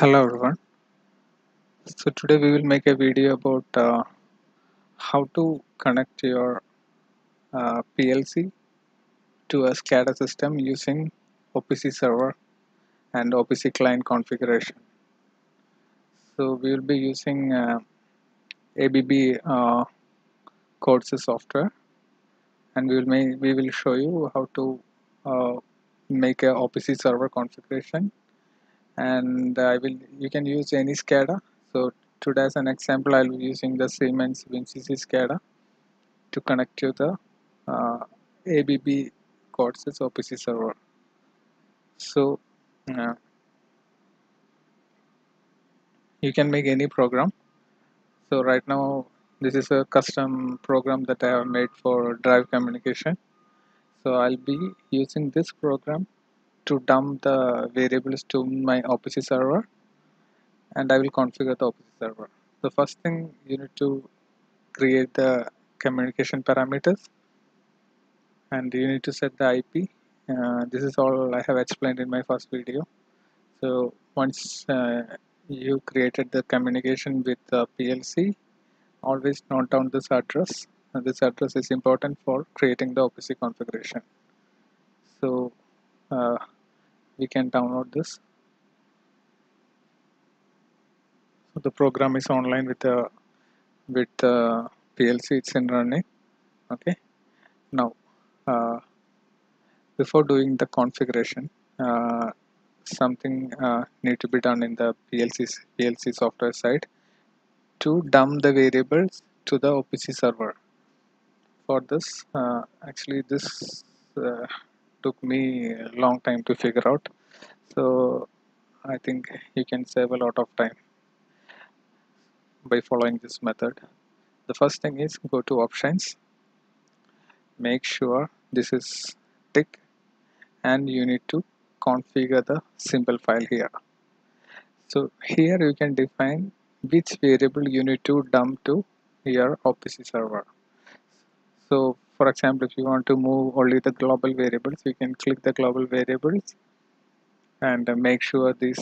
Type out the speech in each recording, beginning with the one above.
Hello everyone. So today we will make a video about how to connect your PLC to a SCADA system using OPC server and OPC client configuration. So we will be using ABB Codesys software, and we will show you how to make a OPC server configuration. And you can use any SCADA. So today as an example, I'll be using the Siemens WinCC SCADA to connect to the ABB Codesys OPC server. So you can make any program. So right now this is a custom program that I have made for drive communication. So I'll be using this program to dump the variables to my OPC server, and I will configure the OPC server. The first thing, you need to create the communication parameters, and you need to set the IP. This is all I have explained in my first video. So once you created the communication with the PLC, always note down this address. And this address is important for creating the OPC configuration. So we can download this. So the program is online with the PLC. It's in running. Okay. Now before doing the configuration, something need to be done in the PLC software side to dump the variables to the OPC server. For this, actually this took me a long time to figure out, so I think you can save a lot of time by following this method. The first thing is go to options, make sure this is tick, and you need to configure the symbol file here. So here you can define which variable you need to dump to your OPC server. So for example, if you want to move only the global variables, you can click the global variables and make sure these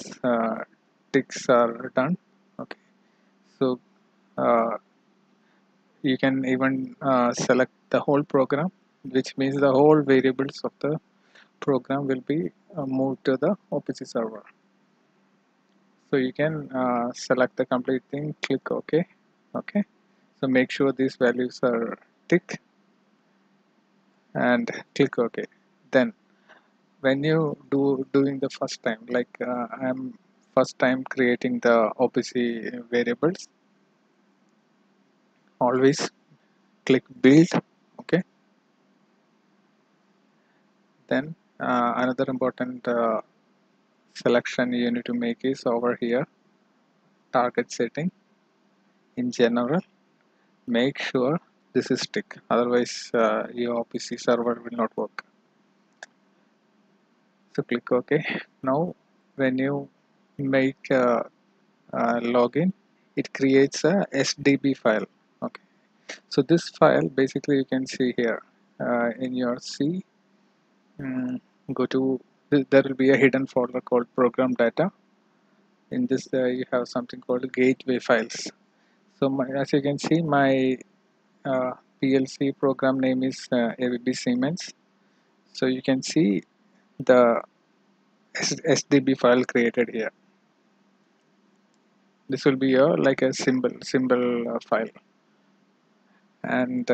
ticks are done. Okay, so you can even select the whole program, which means the whole variables of the program will be moved to the OPC server. So you can select the complete thing, click OK. Okay, so make sure these values are tick and click OK. Then when you doing the first time, like I'm first time creating the OPC variables, always click build. Okay, then another important selection you need to make is over here, target setting. In general, make sure this is tick, otherwise your OPC server will not work. So click OK. Now when you make login, it creates a SDB file. Okay, so this file basically you can see here in your C. Go to there will be a hidden folder called program data. In this you have something called gateway files. So as you can see, my PLC program name is ABB Siemens. So you can see the SDB file created here. This will be your like a symbol file, and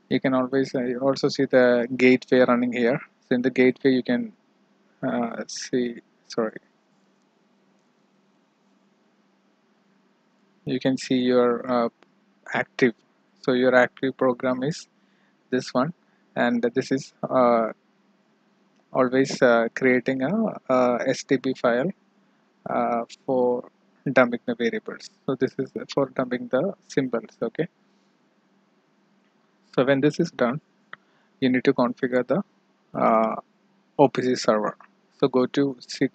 you can always also see the gateway running here. So in the gateway you can you can see your active. So your active program is this one, and this is always creating a STP file for dumping the variables. So this is for dumping the symbols. Okay, so when this is done, you need to configure the OPC server. So go to C:,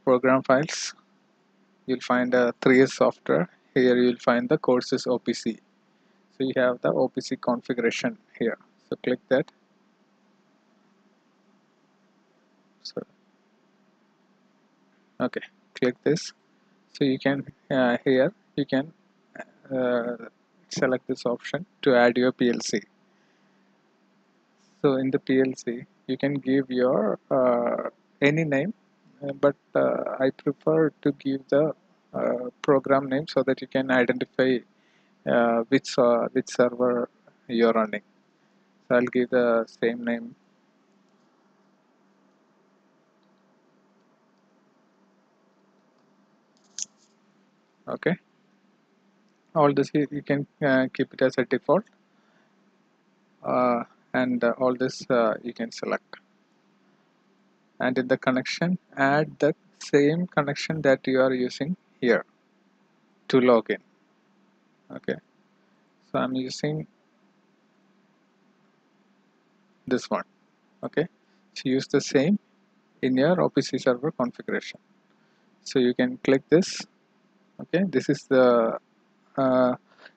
program files. You'll find a 3S software. Here you'll find the Codesys OPC. So you have the OPC configuration here. So click that. So Okay, click this. So you can here you can uh, select this option to add your PLC. So in the PLC you can give your any name, but I prefer to give the program name so that you can identify which server you're running. So I'll give the same name. Okay, all this you can keep it as a default, uh, and all this you can select. And in the connection, add the same connection that you are using here to log in. Okay, so I'm using this one. Okay, so use the same in your OPC server configuration. So you can click this. Okay, this is the uh,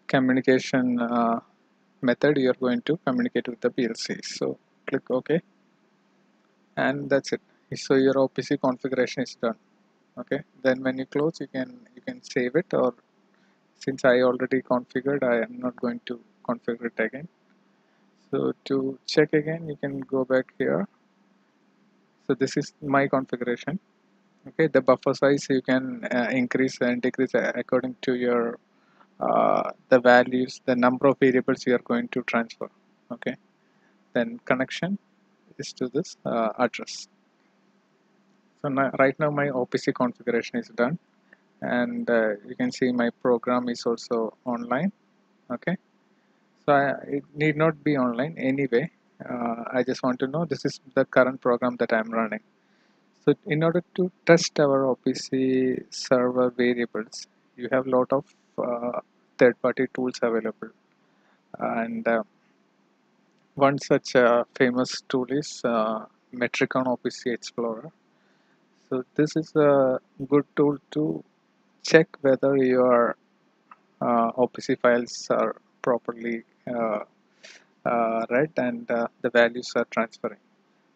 communication method you are going to communicate with the PLC. So click OK, and that's it. So your OPC configuration is done. Okay, then when you close, you can save it, or since I already configured, I am not going to configure it again. So to check again, you can go back here. So this is my configuration. Okay, the buffer size you can increase and decrease according to your the values, the number of variables you are going to transfer. Okay, then connection is to this address. So now, right now my OPC configuration is done, and you can see my program is also online. Okay, so it need not be online anyway. I just want to know this is the current program that I'm running. So in order to test our OPC server variables, you have a lot of third-party tools available, and one such famous tool is Metricon OPC Explorer. So this is a good tool to check whether your OPC files are properly read and the values are transferring.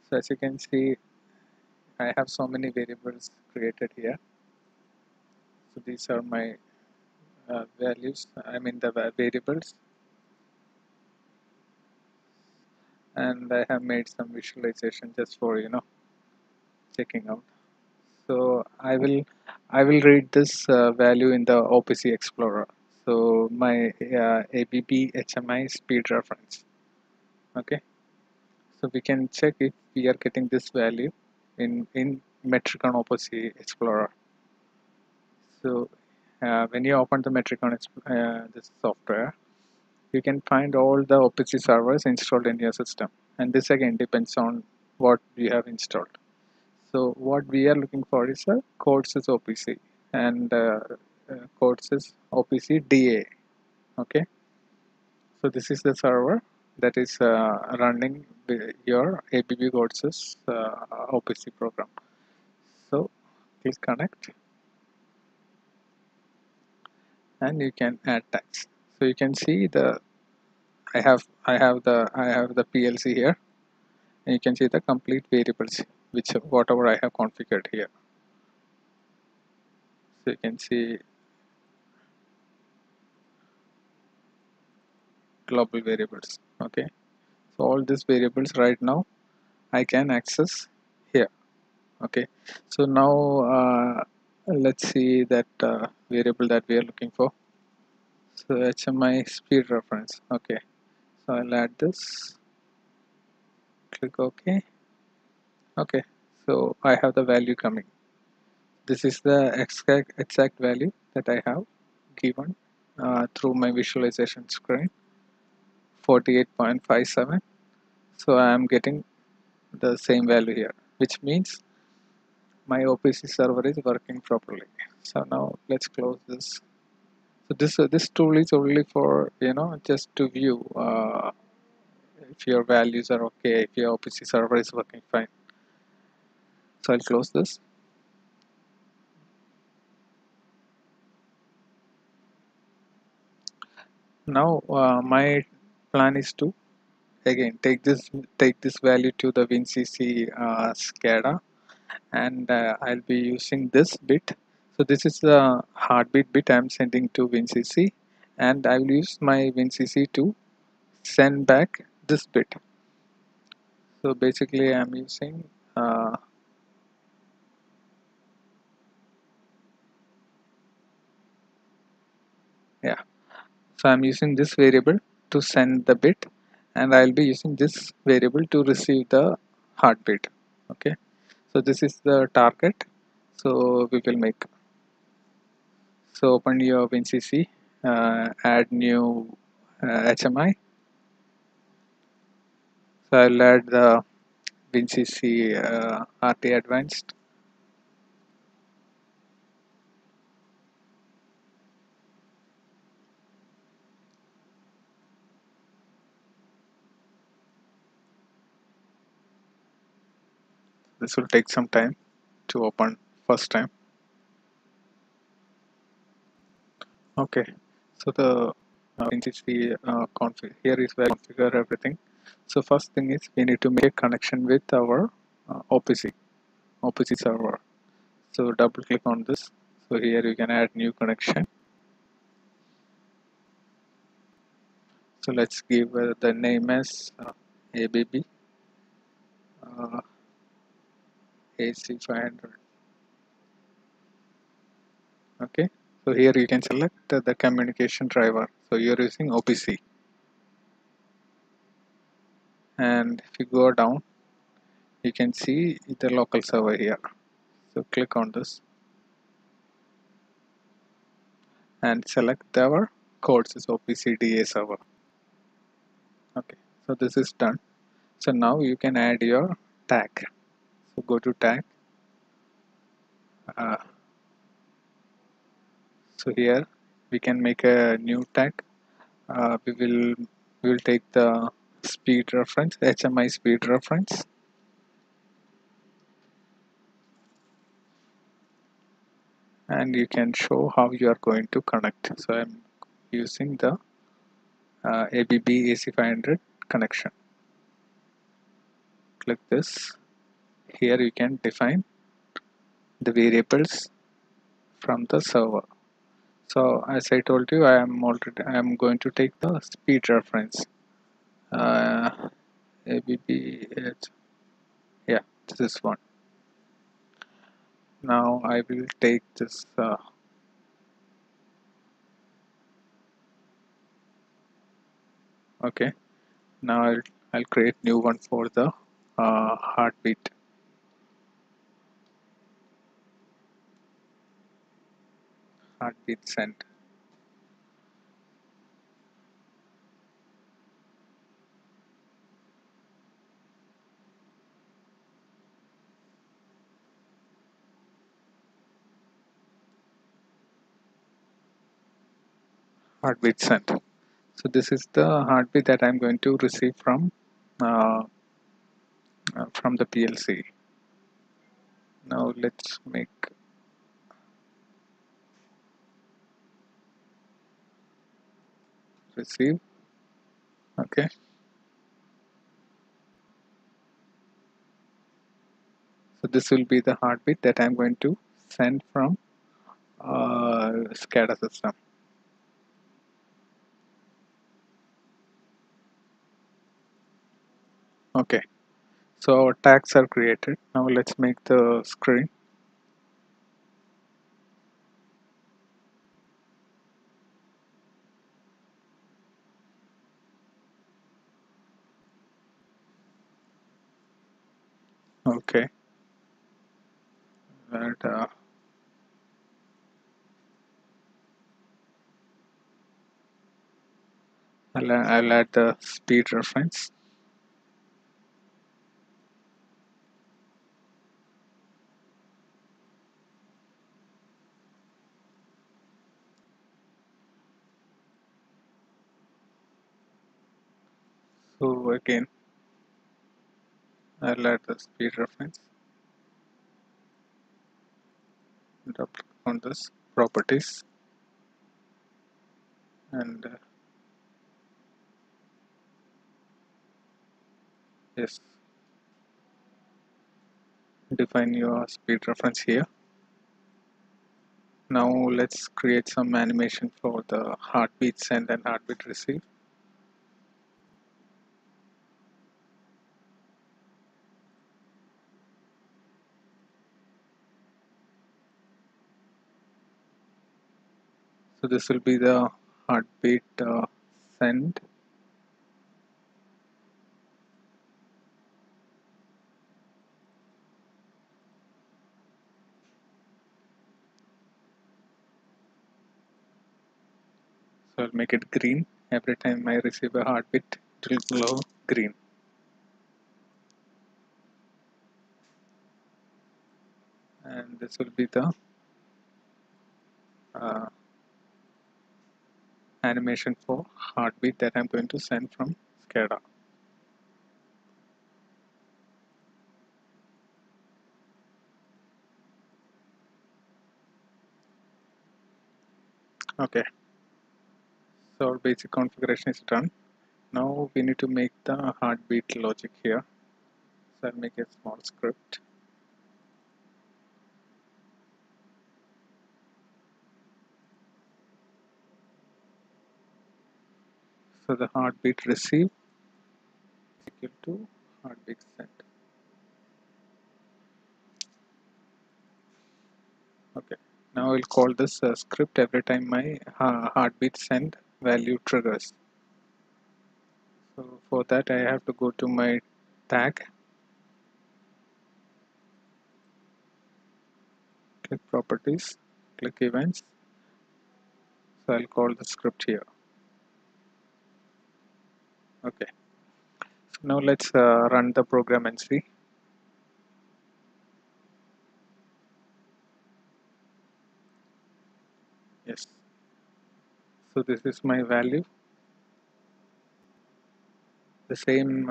So as you can see, I have so many variables created here. So these are my values, I mean the variables, and I have made some visualization just for checking out. So I will read this value in the OPC Explorer. So my ABB HMI speed reference. Okay, so we can check if we are getting this value in Metricon OPC Explorer. So when you open the Metricon this software, you can find all the OPC servers installed in your system, and this again depends on what you have installed. So what we are looking for is a Codesys OPC and Codesys OPC DA. Okay, so this is the server that is running your ABB Codesys OPC program. So please connect, and you can add tags. So you can see the I have the PLC here, and you can see the complete variables which whatever I have configured here. So you can see global variables. Okay, so all these variables right now I can access here. Okay, so now let's see that variable that we are looking for. So HMI speed reference. Okay, so I'll add this, click OK. Okay, so I have the value coming. This is the exact value that I have given through my visualization screen, 48.57. So I am getting the same value here, which means my OPC server is working properly. So now let's close this. So this tool is only for just to view if your values are okay, if your OPC server is working fine. So I'll close this. Now my plan is to again take this value to the WinCC SCADA and I'll be using this bit. So this is the heartbeat bit I'm sending to WinCC, and I will use my WinCC to send back this bit. So basically I'm using yeah, so I'm using this variable to send the bit, and I'll be using this variable to receive the heartbeat. Okay, so this is the target. So we will make, so open your WinCC, add new HMI. So I'll add the WinCC RT Advanced. This will take some time to open first time. Okay, so the WinCC config here is where we configure everything. So first thing is we need to make a connection with our OPC server. So double click on this. So here you can add new connection. So let's give the name as ABB AC500. Okay, so here you can select the communication driver. So you're using OPC, and if you go down, you can see the local server here. So click on this and select our Codesys OPC DA server. Okay, so this is done. So now you can add your tag. So go to tag. Uh, so here we can make a new tag. We will take the speed reference, HMI speed reference, and you can show how you are going to connect. So I'm using the ABB AC500 connection. Click this. Here you can define the variables from the server. So as I told you, I am going to take the speed reference. ABB, yeah, this one. Now I will take this. Okay. Now I'll create new one for the heartbeat. Heartbeat send. Heartbeat sent. So this is the heartbeat that I'm going to receive from the PLC. Now let's make receive. Okay. So this will be the heartbeat that I'm going to send from SCADA system. Okay. So our tags are created. Now let's make the screen. Okay. And I'll add the speed reference. So again, I'll add the speed reference. Double click on this properties, and yes, define your speed reference here. Now let's create some animation for the heartbeat send and heartbeat receive. So this will be the heartbeat send. So I'll make it green. Every time I receive a heartbeat, it will glow green. And this will be the animation for heartbeat that I'm going to send from SCADA. Okay, so our basic configuration is done. Now we need to make the heartbeat logic here. So I'll make a small script. So the heartbeat receive is equal to heartbeat send. Okay, now I'll call this script every time my heartbeat send value triggers. So for that I have to go to my tag, click properties, click events. So I'll call the script here. Okay, so now let's run the program and see. Yes, so this is my value. The same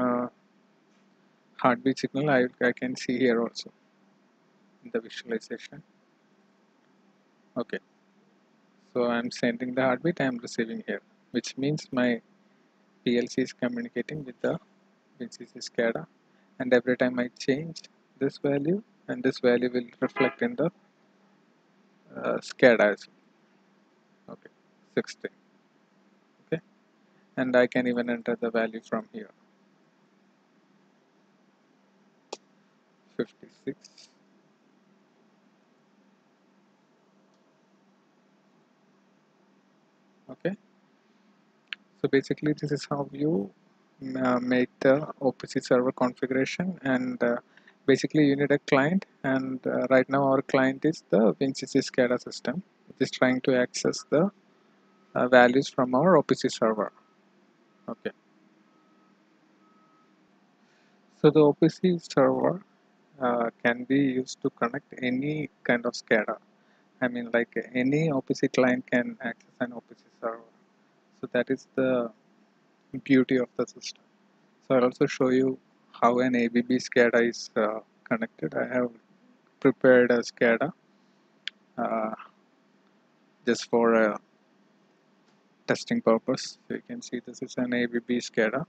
heartbeat signal I can see here also in the visualization. Okay, so I'm sending the heartbeat, I'm receiving here, which means my PLC is communicating with the WinCC SCADA, and every time I change this value, and this value will reflect in the SCADA as well. Okay, 60. Okay, and I can even enter the value from here, 56. Okay, so basically this is how you make the OPC server configuration, and basically you need a client, and right now our client is the WinCC SCADA system, which is trying to access the values from our OPC server. Okay, so the OPC server can be used to connect any kind of SCADA. I mean, like any OPC client can access an OPC server. So that is the beauty of the system. So I'll also show you how an ABB SCADA is connected. I have prepared a SCADA uh, just for a testing purpose. So you can see this is an ABB SCADA.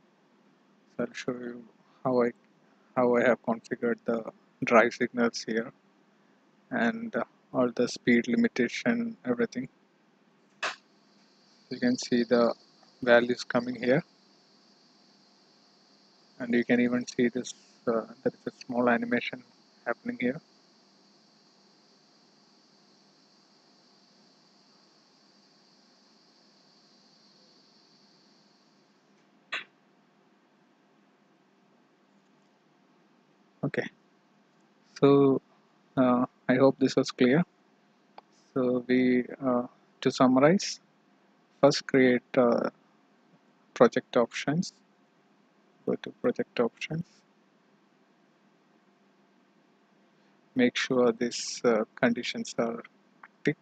So I'll show you how I have configured the drive signals here, and all the speed limitation, everything. You can see the values coming here, and you can even see this. There is a small animation happening here. Okay, so I hope this was clear. So to summarize, first create project options. Go to project options. Make sure these conditions are tick.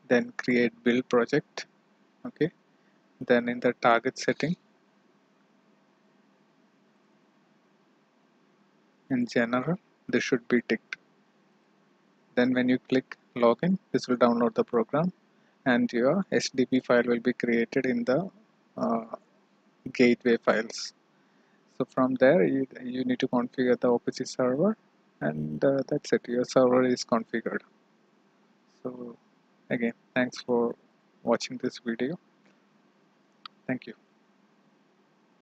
Then create build project. Okay. Then in the target setting, in general, this should be ticked. Then when you click login, this will download the program, and your SDP file will be created in the gateway files. So from there you need to configure the OPC server, and that's it, your server is configured. So again, thanks for watching this video. Thank you.